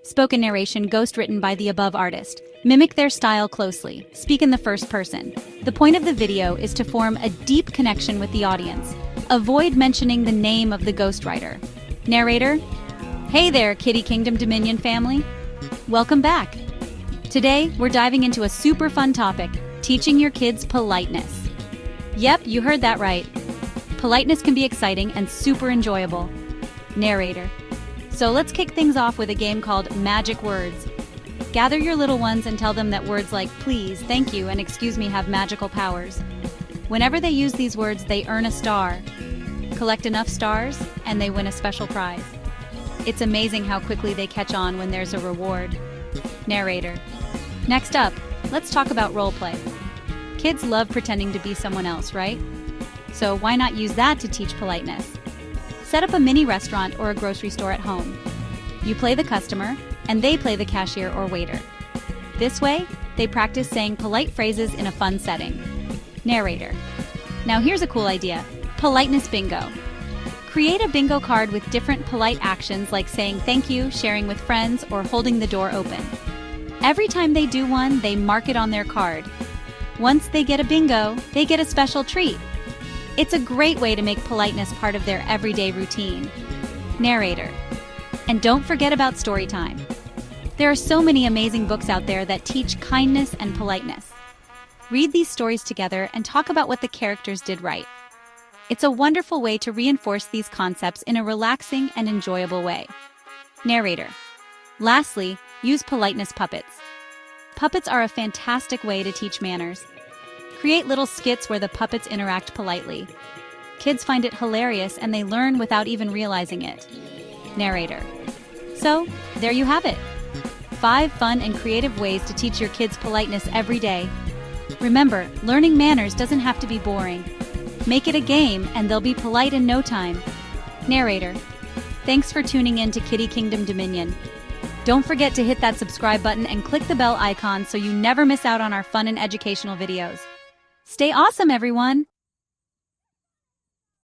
Spoken narration ghost-written by the above artist. Mimic their style closely. Speak in the first person. The point of the video is to form a deep connection with the audience. Avoid mentioning the name of the ghostwriter. Narrator: Hey there, Kitty Kingdom Dominion family. Welcome back. Today, we're diving into a super fun topic, teaching your kids politeness. Yep, you heard that right. Politeness can be exciting and super enjoyable. Narrator: So let's kick things off with a game called Magic Words. Gather your little ones and tell them that words like please, thank you, and excuse me have magical powers. Whenever they use these words, they earn a star. Collect enough stars, and they win a special prize. It's amazing how quickly they catch on when there's a reward. Narrator: Next up, let's talk about role play. Kids love pretending to be someone else, right? So why not use that to teach politeness? Set up a mini restaurant or a grocery store at home. You play the customer, and they play the cashier or waiter. This way, they practice saying polite phrases in a fun setting. Narrator: Now here's a cool idea. Politeness bingo. Create a bingo card with different polite actions like saying thank you, sharing with friends, or holding the door open. Every time they do one, they mark it on their card. Once they get a bingo, they get a special treat. It's a great way to make politeness part of their everyday routine. Narrator: And don't forget about story time. There are so many amazing books out there that teach kindness and politeness. Read these stories together and talk about what the characters did right. It's a wonderful way to reinforce these concepts in a relaxing and enjoyable way. Narrator: Lastly, use politeness puppets. Puppets are a fantastic way to teach manners. Create little skits where the puppets interact politely. Kids find it hilarious and they learn without even realizing it. Narrator: So, there you have it. 5 fun and creative ways to teach your kids politeness every day. Remember, learning manners doesn't have to be boring. Make it a game and they'll be polite in no time. Narrator: Thanks for tuning in to Kitty Kingdom Dominion. Don't forget to hit that subscribe button and click the bell icon so you never miss out on our fun and educational videos. Stay awesome, everyone!